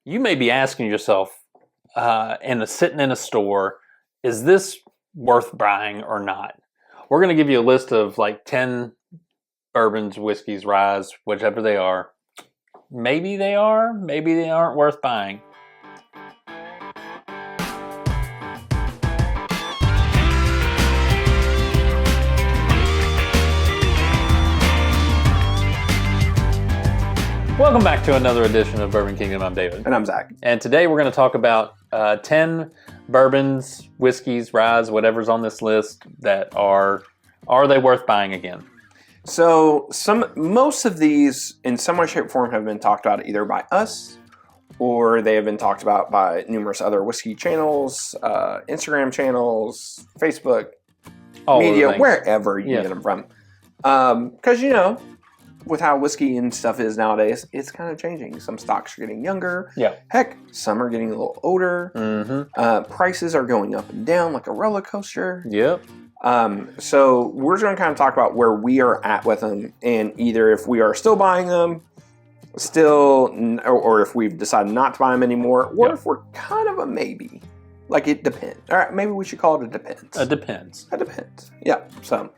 you may be asking yourself, sitting in a store, is this worth buying or not? We're going to give you a list of like 10 bourbons, whiskeys, ryes, whichever they are. Maybe they are, maybe they aren't worth buying. Welcome back to another edition of Bourbon Kingdom. I'm David. And I'm Zach. And today we're going to talk about 10 bourbons, whiskeys, ryes, whatever's on this list that are they worth buying again? So most of these, in some way, shape, or form, have been talked about either by us or they have been talked about by numerous other whiskey channels, Instagram channels, Facebook, media, wherever you get them from. Because, with how whiskey and stuff is nowadays, it's kind of changing. Some stocks are getting younger. Yeah. Heck, some are getting a little older. Mm-hmm. Prices are going up and down like a roller coaster. Yep. So we're going to kind of talk about where we are at with them, and either if we are still buying them, or if we've decided not to buy them anymore, or if we're kind of a maybe. Like, it depends. All right, maybe we should call it a depends. It depends. It depends. Yeah. So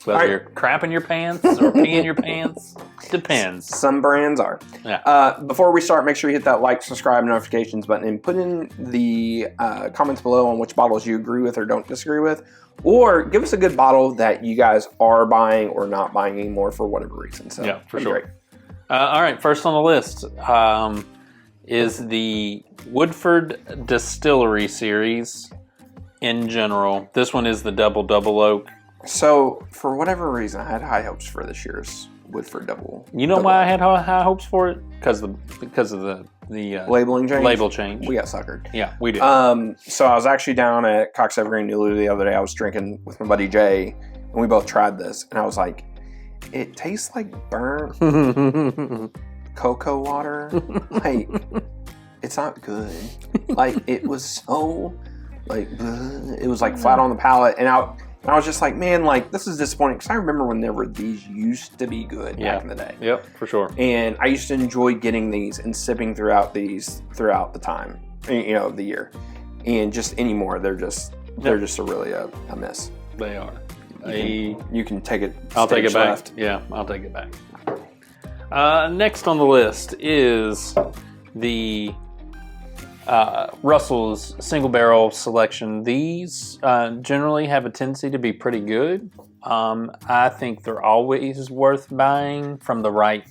whether you're crapping your pants or peeing your pants, depends. Some brands are. Yeah. Before we start, make sure you hit that like, subscribe, notifications button, and put in the comments below on which bottles you agree with or don't disagree with. Or give us a good bottle that you guys are buying or not buying anymore for whatever reason. So, yeah, for sure. Great. All right, first on the list is the Woodford Distillery series in general. This one is the Double Oak. So, for whatever reason, I had high hopes for this year's Woodford Double. You know why I had high hopes for it? Because of the labeling change? Label change. We got suckered. Yeah, we did. So I was actually down at Cox Evergreen Nulu the other day. I was drinking with my buddy Jay, and we both tried this, and I was like, it tastes like burnt cocoa water. Like, it's not good. Like, it was so, like, bleh. It was like flat on the palate, and I was just like, man, like, this is disappointing, because I remember whenever these used to be good back in the day. Yep, for sure. And I used to enjoy getting these and sipping throughout the time, of the year. And just anymore, they're just really a miss. They are. You can take it. I'll take it back. Left. Yeah, I'll take it back. Next on the list is the Russell's single barrel selection. These generally have a tendency to be pretty good. I think they're always worth buying from the right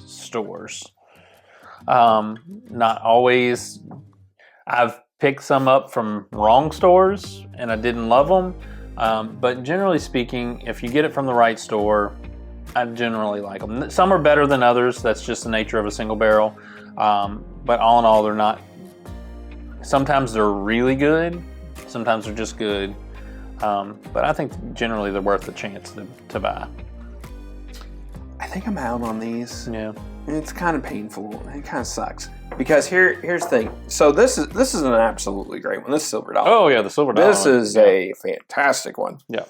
stores. Not always. I've picked some up from wrong stores and I didn't love them. But generally speaking, if you get it from the right store, I generally like them. Some are better than others. That's just the nature of a single barrel. But all in all, they're not. Sometimes they're really good. Sometimes they're just good. But I think generally they're worth the chance to buy. I think I'm out on these. Yeah. It's kind of painful. It kind of sucks. Because here's the thing. So this is an absolutely great one. This is Silver Dollar. Oh yeah, the Silver Dollar. This is a fantastic one. Yeah.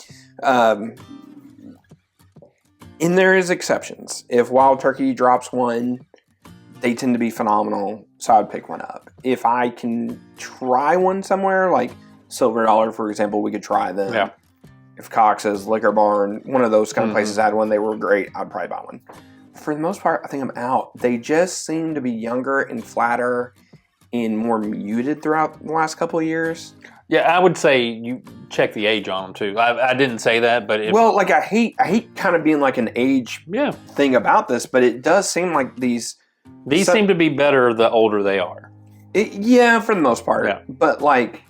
And there is exceptions. If Wild Turkey drops one, they tend to be phenomenal, so I'd pick one up. If I can try one somewhere, like Silver Dollar, for example, we could try them. Yeah. If Cox's, Liquor Barn, one of those kind of places had one, they were great, I'd probably buy one. For the most part, I think I'm out. They just seem to be younger and flatter and more muted throughout the last couple of years. Yeah, I would say you check the age on them too. I didn't say that, but I hate kind of being like an age thing about this, but it does seem like these seem to be better the older they are. For the most part. Yeah. But like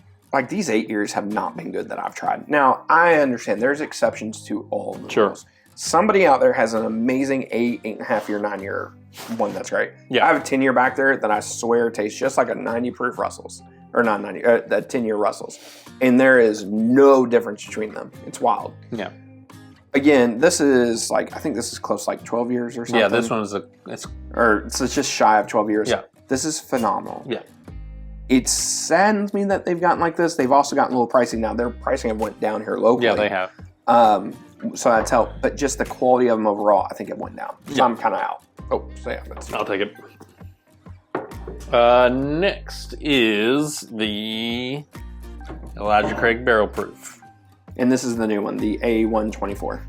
these 8 years have not been good that I've tried. Now, I understand there's exceptions to all of the rules. Somebody out there has an amazing 8.5 year, 9 year one that's great. Yeah. I have a 10 year back there that I swear tastes just like a 90 proof Russell's. Or not 90, that 10 year Russell's. And there is no difference between them. It's wild. Yeah. Again, this is like, I think this is close to like 12 years or something. Yeah, this one is it's just shy of 12 years. Yeah. This is phenomenal. Yeah. It saddens me that they've gotten like this. They've also gotten a little pricey now. Their pricing have went down here locally. Yeah, they have. So that's helped. But just the quality of them overall, I think it went down. So Yeah. I'm kind of out. Oh, so yeah. I'll take it. Next is the Elijah Craig Barrel Proof. And this is the new one, the A124.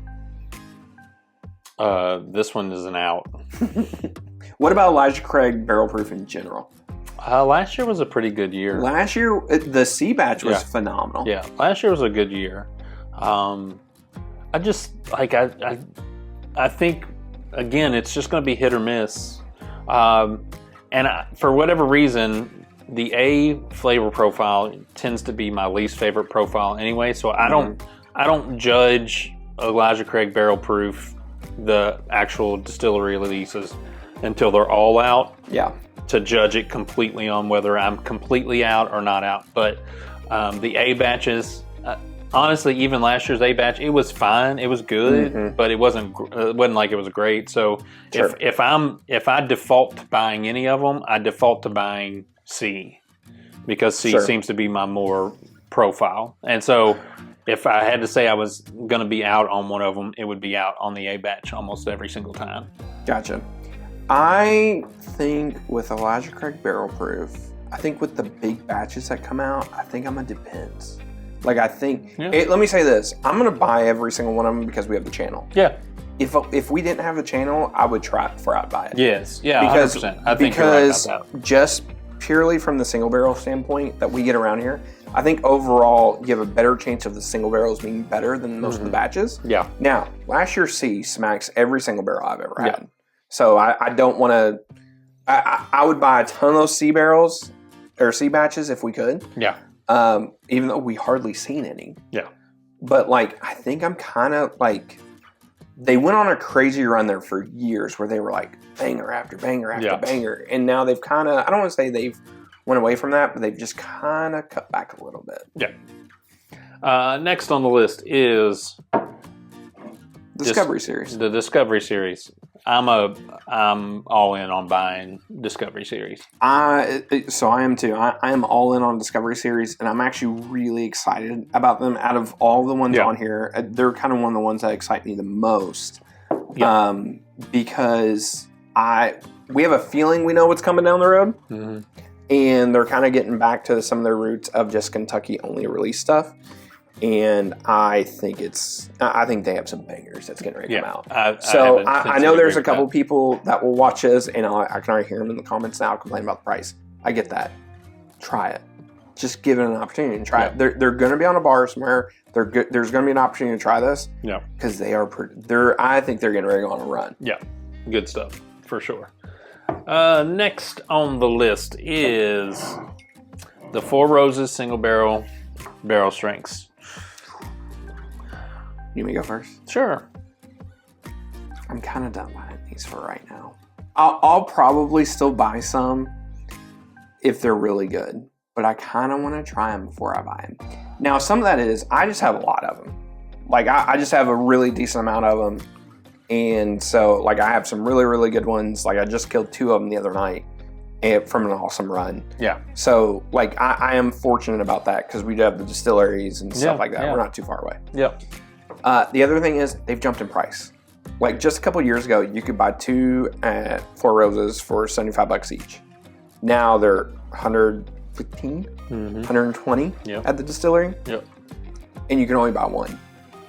This one is an out. What about Elijah Craig Barrel Proof in general? Last year was a pretty good year. Last year, the C batch was phenomenal. Yeah, last year was a good year. I just like I think again it's just going to be hit or miss, for whatever reason, the A flavor profile tends to be my least favorite profile anyway. So I don't judge Elijah Craig Barrel Proof, the actual distillery releases, until they're all out. Yeah. To judge it completely on whether I'm completely out or not out. But the A batches, honestly, even last year's A batch, it was fine. It was good, but it wasn't like it was great. So Sure. if I default to buying any of them, I default to buying C, because C seems to be my more profile. And so if I had to say I was going to be out on one of them, it would be out on the A batch almost every single time. Gotcha. I think with Elijah Craig Barrel Proof, I think with the big batches that come out, I think I'm a depends. Like, I think, let me say this, I'm going to buy every single one of them because we have the channel. Yeah. If we didn't have the channel, I would try it before I buy it. Yes. Yeah, because, 100%. I think you're right about that. Just purely from the single barrel standpoint that we get around here, I think overall you have a better chance of the single barrels being better than most of the batches. Yeah. Now, last year's C smacks every single barrel I've ever had. So I don't want to. I would buy a ton of those C barrels or C batches if we could. Yeah. Even though we hardly seen any. Yeah. But like, I think I'm kind of like, they went on a crazy run there for years where they were like banger after banger after banger, and now they've kind of, I don't want to say they've went away from that, but they've just kind of cut back a little bit. Yeah. Next on the list is Discovery Series. The Discovery Series. I'm all in on buying Discovery Series. So I am too. I am all in on Discovery Series, and I'm actually really excited about them. Out of all the ones on here, they're kind of one of the ones that excite me the most. Because we have a feeling we know what's coming down the road, and they're kind of getting back to some of their roots of just Kentucky only release stuff. And I think they have some bangers that's getting ready to come out. I know there's a couple people that will watch this, and I can already hear them in the comments now complaining about the price. I get that. Try it. Just give it an opportunity and try it. They're going to be on a bar somewhere. There's going to be an opportunity to try this. Yeah. Because I think they're getting ready to go on a run. Yeah. Good stuff for sure. Next on the list is the Four Roses Single Barrel Strengths. You want me to go first? Sure. I'm kind of done buying these for right now. I'll probably still buy some if they're really good, but I kind of want to try them before I buy them. Now, some of that is I just have a lot of them. Like, I just have a really decent amount of them. And so, like, I have some really, really good ones. Like, I just killed 2 of them the other night from an awesome run. Yeah. So, like, I am fortunate about that because we do have the distilleries and stuff like that. We're not too far away. Yeah. The other thing is they've jumped in price. Like, just a couple years ago, you could buy 2 at Four Roses for $75 each. Now they're $115, $120 at the distillery. Yep. And you can only buy 1.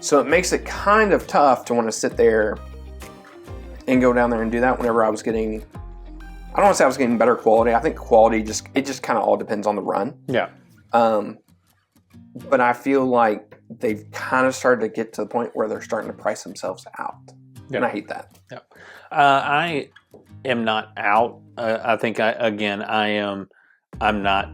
So it makes it kind of tough to want to sit there and go down there and do that whenever I was getting, I don't want to say I was getting better quality. I think quality it just kind of all depends on the run. Yeah. But I feel like they've kind of started to get to the point where they're starting to price themselves out. Yep. And I hate that. Yeah. I am not out. I think I'm not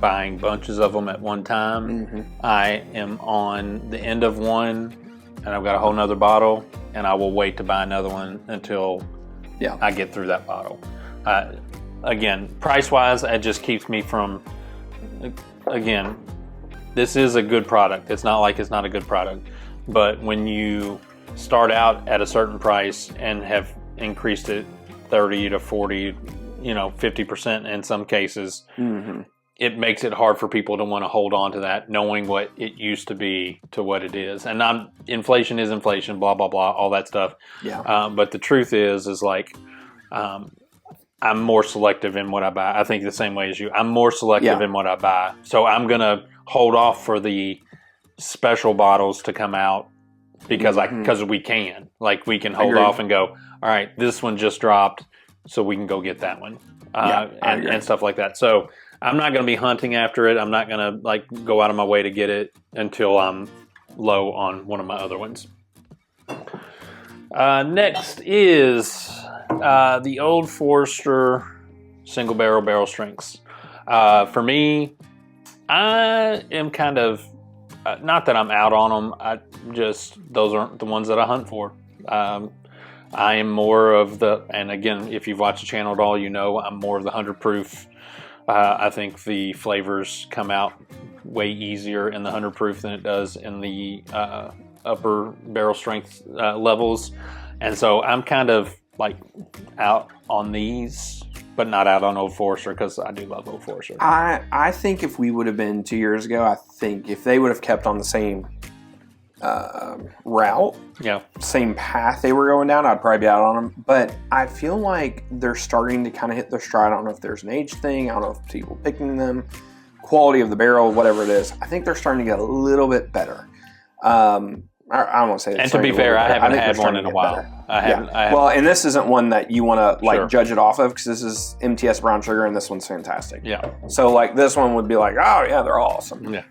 buying bunches of them at one time. I am on the end of one and I've got a whole nother bottle, and I will wait to buy another one until I get through that bottle. Again, price-wise, it just keeps me from, again, this is a good product. It's not like it's not a good product. But when you start out at a certain price and have increased it 30 to 40, 50% in some cases, it makes it hard for people to want to hold on to that, knowing what it used to be to what it is. And inflation is inflation, blah, blah, blah, all that stuff. Yeah. But the truth is like, I'm more selective in what I buy. I think the same way as you. I'm more selective in what I buy. So I'm going to hold off for the special bottles to come out because we can. Like, we can hold off and go, all right, this one just dropped, so we can go get that one. And stuff like that. So I'm not going to be hunting after it. I'm not going to like go out of my way to get it until I'm low on one of my other ones. Next is the Old Forester single barrel strengths. For me, I am kind of not that I'm out on them. Those aren't the ones that I hunt for. I am more of and again, if you've watched the channel at all, you know I'm more of the 100 proof. I think the flavors come out way easier in the 100 proof than it does in the upper barrel strength levels. And so I'm kind of like out on these, but not out on Old Forester because I do love Old Forester. I think if we would have been 2 years ago, I think if they would have kept on the same route, same path they were going down, I'd probably be out on them. But I feel like they're starting to kind of hit their stride. I don't know if there's an age thing. I don't know if people picking them, quality of the barrel, whatever it is. I think they're starting to get a little bit better. I won't say. And to be fair, I haven't had one in a while. I haven't. Well, and this isn't one that you want to judge it off of because this is MTS brown sugar, and this one's fantastic. Yeah. So like this one would be like, oh yeah, they're awesome. Yeah.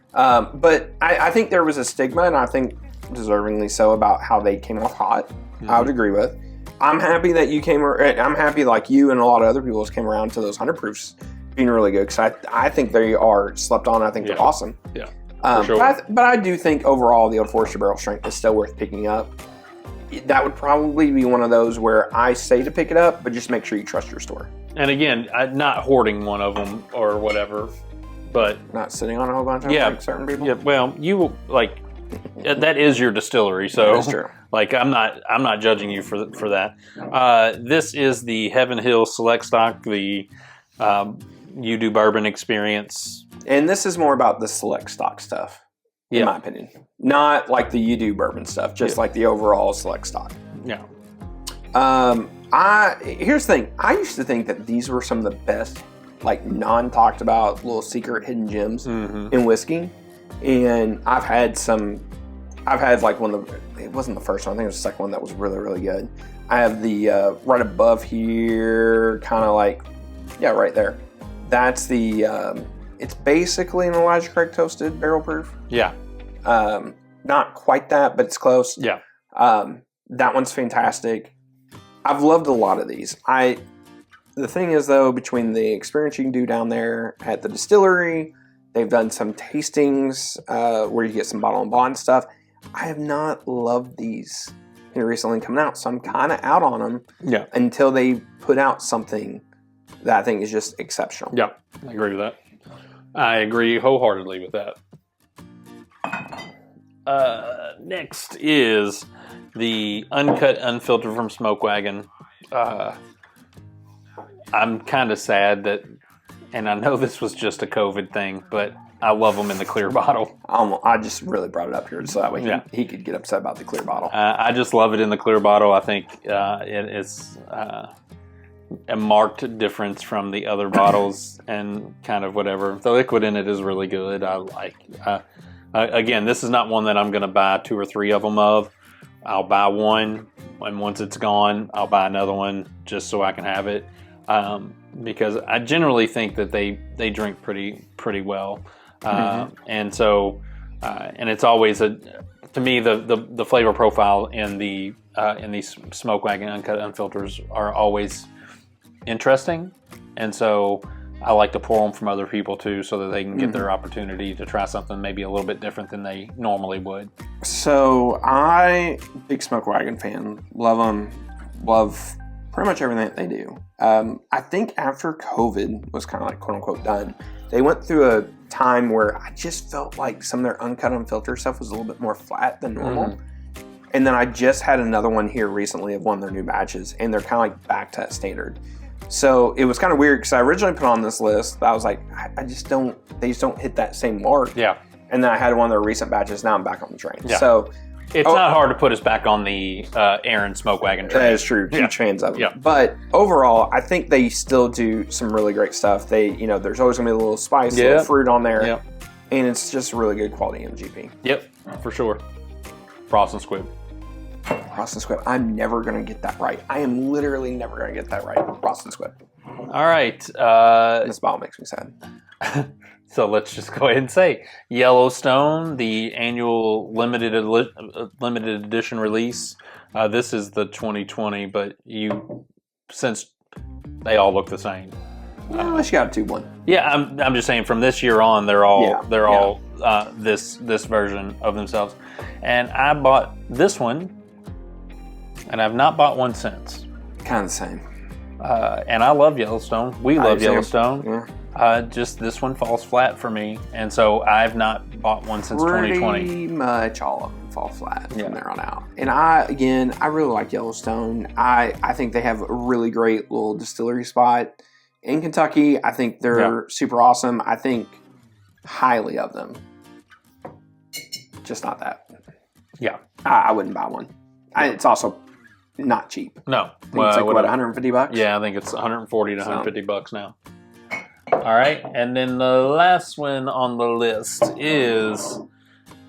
But I think there was a stigma, and I think deservingly so, about how they came off hot. Mm-hmm. I would agree with. I'm happy that you came. I'm happy like you and a lot of other people came around to those 100 proofs being really good because I think they are slept on. I think they're awesome. Yeah. Sure. But I do think overall the Old Forester barrel strength is still worth picking up. That would probably be one of those where I say to pick it up, but just make sure you trust your store. And again, I'm not hoarding one of them or whatever, but not sitting on a whole bunch of like certain people. Yeah, well, you like that is your distillery, so that's true. Like I'm not judging you for that. This is the Heaven Hill Select Stock, the You Do Bourbon Experience. And this is more about the select stock stuff, in my opinion. Not like the You Do bourbon stuff, just like the overall select stock. Yeah. Here's the thing. I used to think that these were some of the best, like non-talked about little secret hidden gems in whiskey. And I've had like one of the, it wasn't the first one, I think it was the second one that was really, really good. I have the, right above here, kind of like, right there. That's the, it's basically an Elijah Craig toasted barrel proof. Yeah. Not quite that, but it's close. Yeah. That one's fantastic. I've loved a lot of these. The thing is though, between the experience you can do down there at the distillery, they've done some tastings where you get some bottle and bond stuff. I have not loved these here recently coming out, so I'm kind of out on them. Yeah. Until they put out something that I think is just exceptional. Yeah, I agree with that. I agree wholeheartedly with that. Next is the Uncut Unfiltered from Smoke Wagon. I'm kind of sad that, and I know this was just a COVID thing, but I love them in the clear bottle. I just really brought it up here so that way he could get upset about the clear bottle. I just love it in the clear bottle. I think it's a marked difference from the other bottles and kind of whatever. The liquid in it is really good. I like. Again, this is not one that I'm going to buy 2 or 3 of them of. I'll buy one, and once it's gone, I'll buy another one just so I can have it. Because I generally think that they drink pretty well, and so and it's always to me the flavor profile in these Smoke Wagon Uncut Unfilters are always interesting, and so I like to pour them from other people too, so that they can get their opportunity to try something maybe a little bit different than they normally would. So big Smoke Wagon fan, love them, love pretty much everything that they do. I think after COVID was kind of like quote unquote done, they went through a time where I just felt like some of their uncut unfiltered stuff was a little bit more flat than normal. And then I just had another one here recently of one of their new batches, and they're kind of like back to that standard. So it was kind of weird because I originally put on this list, I was like, they just don't hit that same mark. Yeah. And then I had one of their recent batches, now I'm back on the train. Yeah. So It's not hard to put us back on the Aaron Smoke Wagon train. That is true. Huge fans of them. Yeah. But overall, I think they still do some really great stuff. They, there's always gonna be a little spice, a little fruit on there, and it's just really good quality MGP. Yep, for sure. Frost and Squib. Frost and Squib. I'm never gonna get that right. I am literally never gonna get that right. Frost and Squib. All right. This bottle makes me sad. So let's just go ahead and say Yellowstone, the annual limited edition release. This is the 2020, but since they all look the same. Unless you got a tube one. Yeah, I'm just saying from this year on, they're all this version of themselves. And I bought this one, and I've not bought one since. Kind of the same. And I love Yellowstone. We love Yellowstone. Yeah. Just this one falls flat for me, and so I've not bought one since 2020. Pretty much all of them fall flat from there on out. And I really like Yellowstone. I think they have a really great little distillery spot in Kentucky. I think they're super awesome. I think highly of them. Just not that. Yeah. I wouldn't buy one. It's also not cheap. No. I think it's like, what, $150? Yeah, I think it's 140 to 150 bucks now. All right, and then the last one on the list is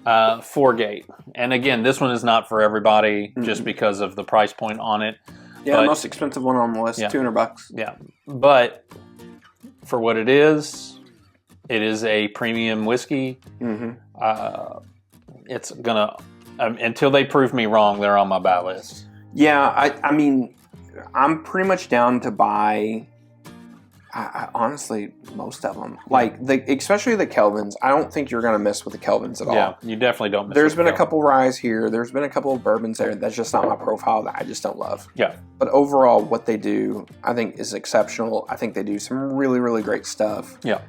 Forgate. And again, this one is not for everybody just because of the price point on it. Yeah, the most expensive one on the list, $200. Yeah, but for what it is a premium whiskey. It's gonna until they prove me wrong, they're on my buy list. Yeah, I mean, I'm pretty much down to buy. I honestly, most of them, especially the Kelvins. I don't think you're going to miss with the Kelvins at all. Yeah, you definitely don't miss. There's been a couple ryes here. There's been a couple of bourbons there. That's just not my profile. That I just don't love. Yeah. But overall, what they do, I think, is exceptional. I think they do some really, really great stuff. Yeah.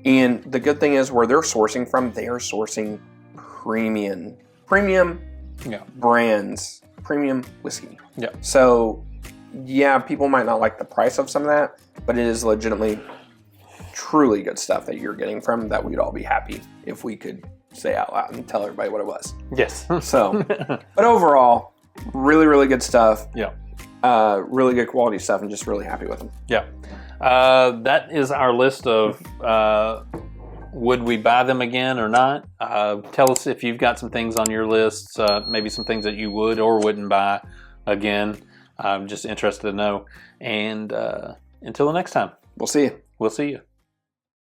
And the good thing is, where they're sourcing from, they are sourcing premium brands, premium whiskey. Yeah. So, yeah, people might not like the price of some of that, but it is legitimately truly good stuff that you're getting from that we'd all be happy if we could say out loud and tell everybody what it was. Yes. So, but overall, really, really good stuff. Yeah. Really good quality stuff, and just really happy with them. Yeah. That is our list of would we buy them again or not? Tell us if you've got some things on your lists, maybe some things that you would or wouldn't buy again. I'm just interested to know. And until the next time. We'll see you. We'll see you.